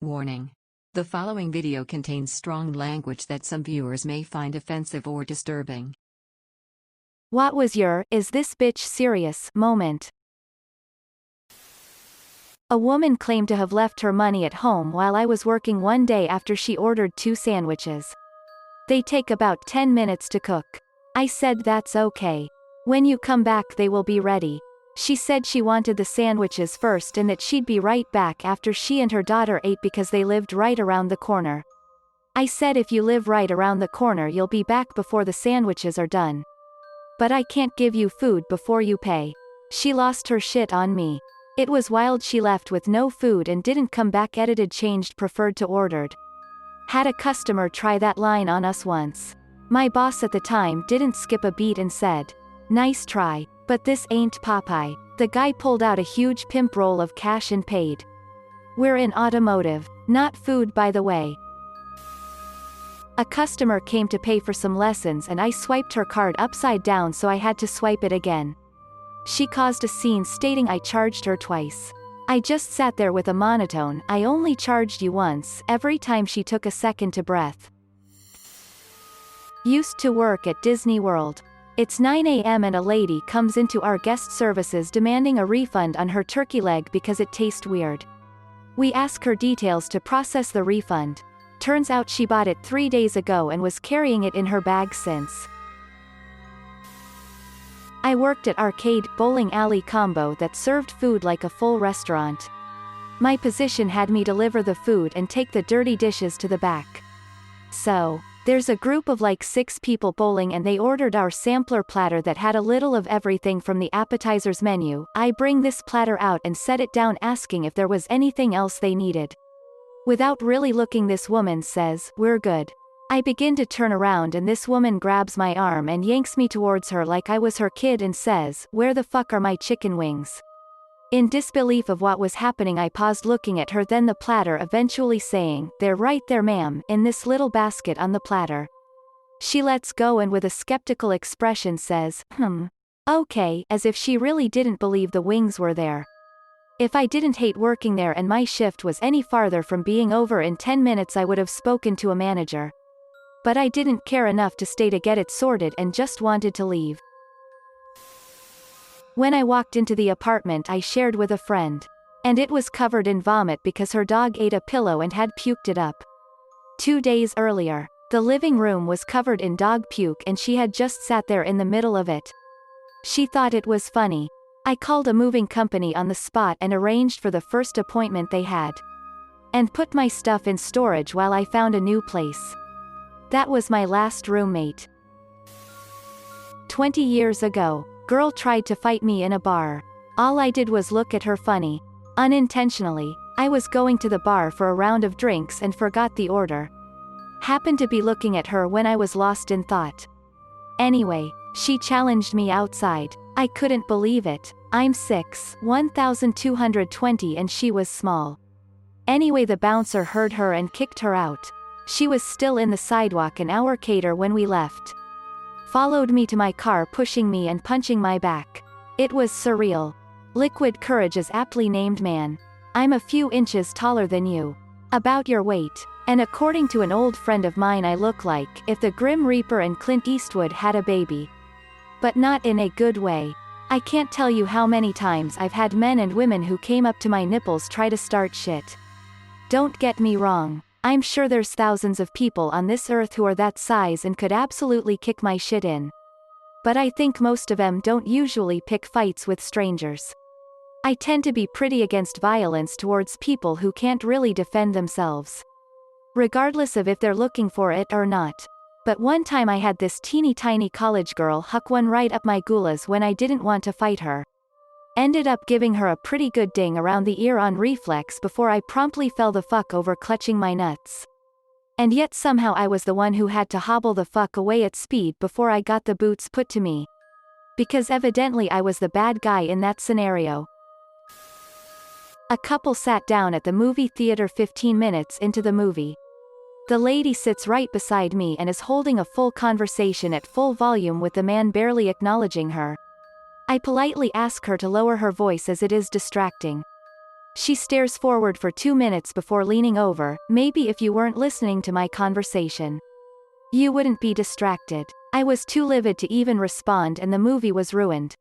Warning. The following video contains strong language that some viewers may find offensive or disturbing. What was your, is this bitch serious, moment? A woman claimed to have left her money at home while I was working one day after she ordered 2 sandwiches. They take about 10 minutes to cook. I said that's okay. When you come back they will be ready. She said she wanted the sandwiches first and that she'd be right back after she and her daughter ate because they lived right around the corner. I said if you live right around the corner you'll be back before the sandwiches are done. But I can't give you food before you pay. She lost her shit on me. It was wild. She left with no food and didn't come back. Edited, changed, preferred to ordered. Had a customer try that line on us once. My boss at the time didn't skip a beat and said, "Nice try, but this ain't Popeye." The guy pulled out a huge pimp roll of cash and paid. We're in automotive, not food by the way. A customer came to pay for some lessons and I swiped her card upside down so I had to swipe it again. She caused a scene stating I charged her twice. I just sat there with a monotone, "I only charged you once," every time she took a second to breath. Used to work at Disney World. It's 9 a.m. and a lady comes into our guest services demanding a refund on her turkey leg because it tastes weird. We ask her details to process the refund. Turns out she bought it 3 days ago and was carrying it in her bag since. I worked at arcade bowling alley combo that served food like a full restaurant. My position had me deliver the food and take the dirty dishes to the back. So, there's a group of like 6 people bowling and they ordered our sampler platter that had a little of everything from the appetizers menu. I bring this platter out and set it down asking if there was anything else they needed. Without really looking, this woman says, "We're good." I begin to turn around and this woman grabs my arm and yanks me towards her like I was her kid and says, "Where the fuck are my chicken wings?" In disbelief of what was happening I paused looking at her, then the platter, eventually saying, "They're right there ma'am, in this little basket on the platter." She lets go and with a skeptical expression says, "Okay," as if she really didn't believe the wings were there. If I didn't hate working there and my shift was any farther from being over in 10 minutes I would have spoken to a manager. But I didn't care enough to stay to get it sorted and just wanted to leave. When I walked into the apartment I shared with a friend. And it was covered in vomit because her dog ate a pillow and had puked it up. 2 days earlier, the living room was covered in dog puke and she had just sat there in the middle of it. She thought it was funny. I called a moving company on the spot and arranged for the first appointment they had. And put my stuff in storage while I found a new place. That was my last roommate. 20 years ago, girl tried to fight me in a bar. All I did was look at her funny. Unintentionally, I was going to the bar for a round of drinks and forgot the order. Happened to be looking at her when I was lost in thought. Anyway, she challenged me outside. I couldn't believe it. I'm 6'1", and she was small. Anyway, the bouncer heard her and kicked her out. She was still in the sidewalk an hour later when we left. Followed me to my car pushing me and punching my back. It was surreal. Liquid courage is aptly named man. I'm a few inches taller than you. About your weight. And according to an old friend of mine I look like if the Grim Reaper and Clint Eastwood had a baby. But not in a good way. I can't tell you how many times I've had men and women who came up to my nipples try to start shit. Don't get me wrong. I'm sure there's thousands of people on this earth who are that size and could absolutely kick my shit in. But I think most of them don't usually pick fights with strangers. I tend to be pretty against violence towards people who can't really defend themselves. Regardless of if they're looking for it or not. But one time I had this teeny tiny college girl huck one right up my gulas when I didn't want to fight her. Ended up giving her a pretty good ding around the ear on reflex before I promptly fell the fuck over clutching my nuts. And yet somehow I was the one who had to hobble the fuck away at speed before I got the boots put to me. Because evidently I was the bad guy in that scenario. A couple sat down at the movie theater 15 minutes into the movie. The lady sits right beside me and is holding a full conversation at full volume with the man barely acknowledging her. I politely ask her to lower her voice as it is distracting. She stares forward for 2 minutes before leaning over. Maybe if you weren't listening to my conversation, you wouldn't be distracted. I was too livid to even respond and the movie was ruined.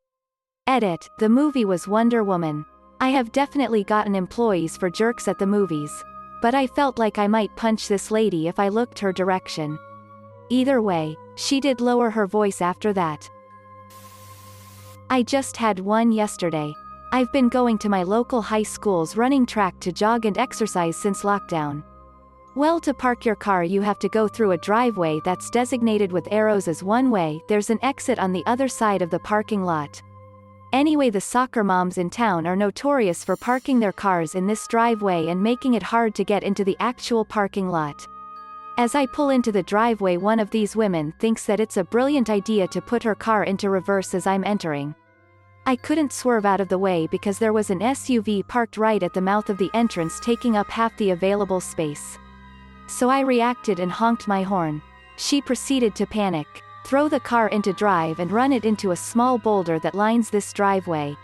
Edit, the movie was Wonder Woman. I have definitely gotten employees for jerks at the movies. But I felt like I might punch this lady if I looked her direction. Either way, she did lower her voice after that. I just had one yesterday. I've been going to my local high school's running track to jog and exercise since lockdown. Well, to park your car you have to go through a driveway that's designated with arrows as one way. There's an exit on the other side of the parking lot. Anyway, the soccer moms in town are notorious for parking their cars in this driveway and making it hard to get into the actual parking lot. As I pull into the driveway, one of these women thinks that it's a brilliant idea to put her car into reverse as I'm entering. I couldn't swerve out of the way because there was an SUV parked right at the mouth of the entrance taking up half the available space. So I reacted and honked my horn. She proceeded to panic, throw the car into drive and run it into a small boulder that lines this driveway.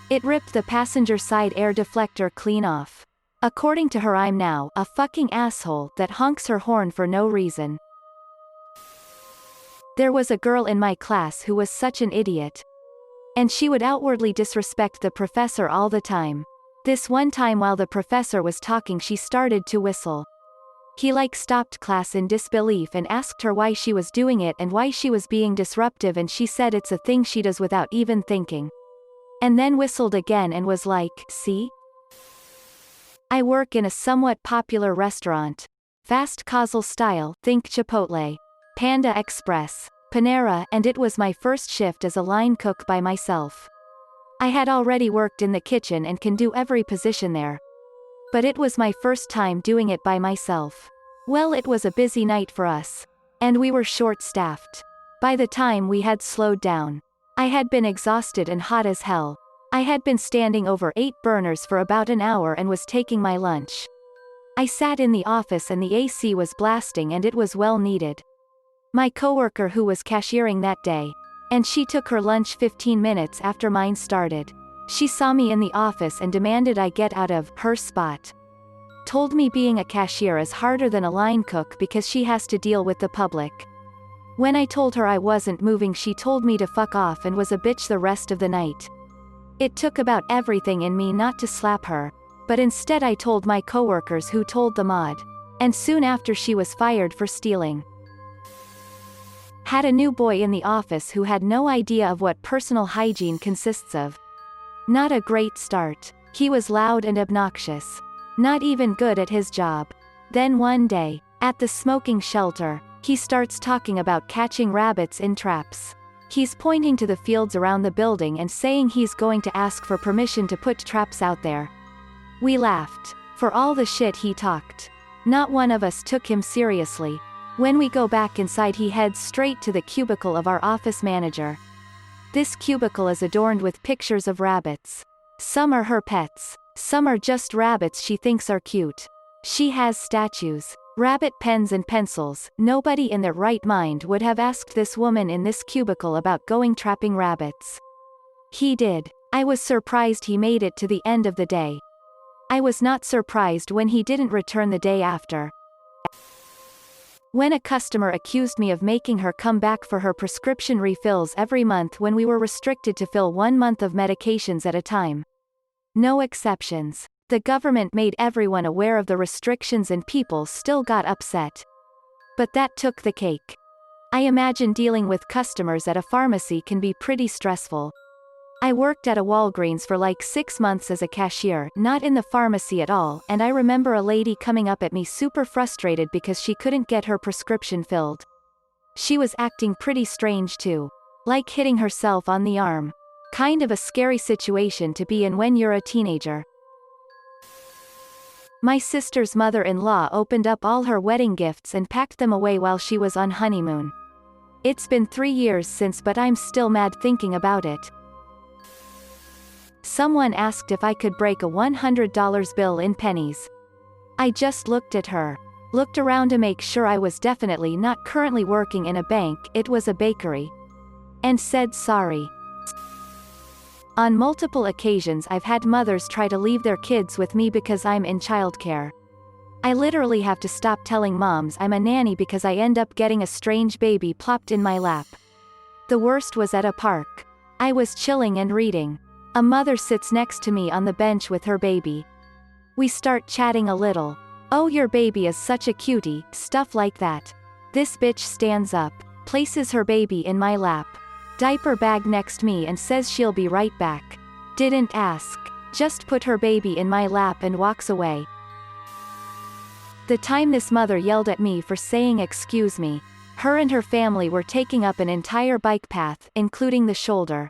It ripped the passenger side air deflector clean off. According to her, I'm now a fucking asshole that honks her horn for no reason. There was a girl in my class who was such an idiot. And she would outwardly disrespect the professor all the time. This one time while the professor was talking she started to whistle. He stopped class in disbelief and asked her why she was doing it and why she was being disruptive, and she said it's a thing she does without even thinking. And then whistled again and was like, see? I work in a somewhat popular restaurant. Fast casual style, think Chipotle, Panda Express, Panera, and it was my first shift as a line cook by myself. I had already worked in the kitchen and can do every position there. But it was my first time doing it by myself. Well, it was a busy night for us. And we were short-staffed. By the time we had slowed down, I had been exhausted and hot as hell. I had been standing over 8 burners for about an hour and was taking my lunch. I sat in the office and the AC was blasting and it was well needed. My coworker who was cashiering that day, and she took her lunch 15 minutes after mine started. She saw me in the office and demanded I get out of her spot. Told me being a cashier is harder than a line cook because she has to deal with the public. When I told her I wasn't moving, she told me to fuck off and was a bitch the rest of the night. It took about everything in me not to slap her, but instead I told my coworkers, who told the mod. And soon after she was fired for stealing. Had a new boy in the office who had no idea of what personal hygiene consists of. Not a great start. He was loud and obnoxious. Not even good at his job. Then one day, at the smoking shelter, he starts talking about catching rabbits in traps. He's pointing to the fields around the building and saying he's going to ask for permission to put traps out there. We laughed. For all the shit he talked. Not one of us took him seriously. When we go back inside, he heads straight to the cubicle of our office manager. This cubicle is adorned with pictures of rabbits. Some are her pets. Some are just rabbits she thinks are cute. She has statues, rabbit pens and pencils. Nobody in their right mind would have asked this woman in this cubicle about going trapping rabbits. He did. I was surprised he made it to the end of the day. I was not surprised when he didn't return the day after. When a customer accused me of making her come back for her prescription refills every month when we were restricted to fill 1 month of medications at a time. No exceptions. The government made everyone aware of the restrictions and people still got upset. But that took the cake. I imagine dealing with customers at a pharmacy can be pretty stressful. I worked at a Walgreens for 6 months as a cashier, not in the pharmacy at all, and I remember a lady coming up at me super frustrated because she couldn't get her prescription filled. She was acting pretty strange too. Hitting herself on the arm. Kind of a scary situation to be in when you're a teenager. My sister's mother-in-law opened up all her wedding gifts and packed them away while she was on honeymoon. It's been 3 years since, but I'm still mad thinking about it. Someone asked if I could break a $100 bill in pennies. I just looked at her. Looked around to make sure I was definitely not currently working in a bank, it was a bakery. And said sorry. On multiple occasions I've had mothers try to leave their kids with me because I'm in childcare. I literally have to stop telling moms I'm a nanny because I end up getting a strange baby plopped in my lap. The worst was at a park. I was chilling and reading. A mother sits next to me on the bench with her baby. We start chatting a little. "Oh, your baby is such a cutie," stuff like that. This bitch stands up, places her baby in my lap, diaper bag next me and says she'll be right back. Didn't ask. Just put her baby in my lap and walks away. The time this mother yelled at me for saying excuse me, her and her family were taking up an entire bike path, including the shoulder.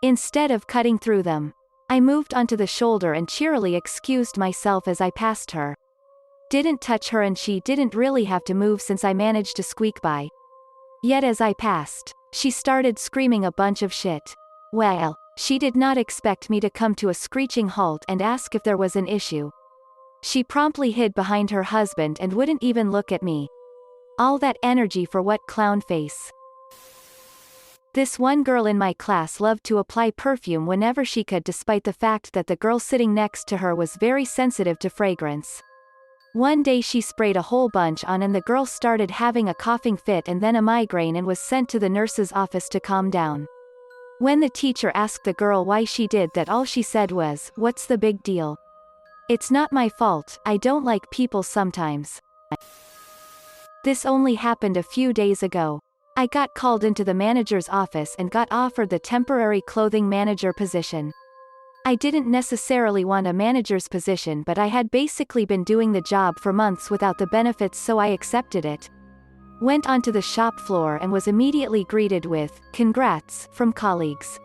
Instead of cutting through them, I moved onto the shoulder and cheerily excused myself as I passed her. Didn't touch her and she didn't really have to move since I managed to squeak by. Yet as I passed, she started screaming a bunch of shit. Well, she did not expect me to come to a screeching halt and ask if there was an issue. She promptly hid behind her husband and wouldn't even look at me. All that energy for what clown face? This one girl in my class loved to apply perfume whenever she could, despite the fact that the girl sitting next to her was very sensitive to fragrance. One day she sprayed a whole bunch on and the girl started having a coughing fit and then a migraine and was sent to the nurse's office to calm down. When the teacher asked the girl why she did that, all she said was, "What's the big deal? It's not my fault, I don't like people sometimes." This only happened a few days ago. I got called into the manager's office and got offered the temporary clothing manager position. I didn't necessarily want a manager's position, but I had basically been doing the job for months without the benefits, so I accepted it. Went onto the shop floor and was immediately greeted with, "Congrats," from colleagues.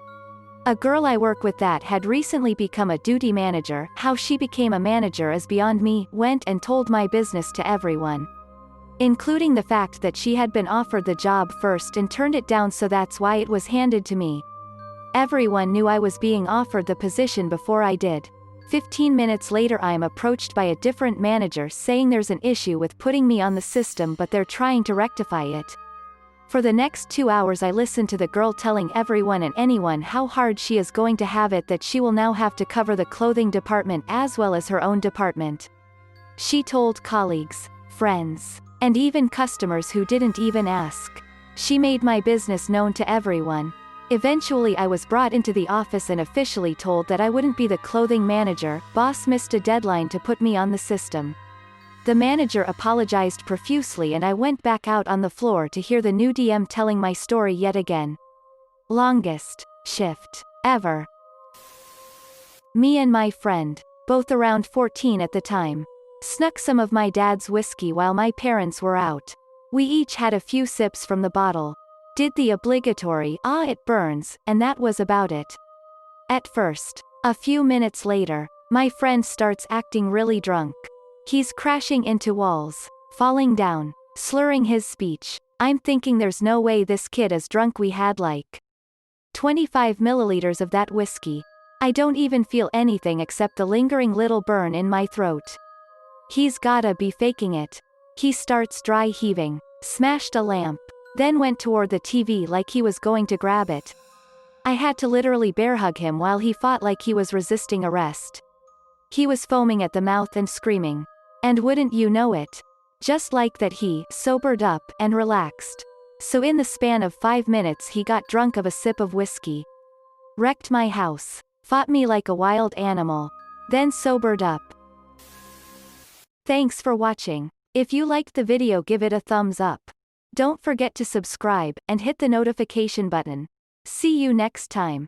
A girl I work with that had recently become a duty manager. How she became a manager is beyond me. Went and told my business to everyone, including the fact that she had been offered the job first and turned it down, so that's why it was handed to me. Everyone knew I was being offered the position before I did. 15 minutes later I'm approached by a different manager saying there's an issue with putting me on the system, but they're trying to rectify it. For the next 2 hours I listened to the girl telling everyone and anyone how hard she is going to have it, that she will now have to cover the clothing department as well as her own department. She told colleagues, friends, and even customers who didn't even ask. She made my business known to everyone. Eventually I was brought into the office and officially told that I wouldn't be the clothing manager. Boss missed a deadline to put me on the system. The manager apologized profusely and I went back out on the floor to hear the new DM telling my story yet again. Longest shift ever. Me and my friend, both around 14 at the time, snuck some of my dad's whiskey while my parents were out. We each had a few sips from the bottle. Did the obligatory, "Ah, it burns," and that was about it. At first. A few minutes later, my friend starts acting really drunk. He's crashing into walls, falling down, slurring his speech. I'm thinking there's no way this kid is drunk. We had like 25 milliliters of that whiskey. I don't even feel anything except the lingering little burn in my throat. He's gotta be faking it. He starts dry heaving, smashed a lamp, then went toward the TV like he was going to grab it. I had to literally bear hug him while he fought like he was resisting arrest. He was foaming at the mouth and screaming. And wouldn't you know it? Just like that he sobered up and relaxed. So in the span of 5 minutes he got drunk of a sip of whiskey. Wrecked my house. Fought me like a wild animal. Then sobered up. Thanks for watching. If you liked the video, give it a thumbs up. Don't forget to subscribe and hit the notification button. See you next time.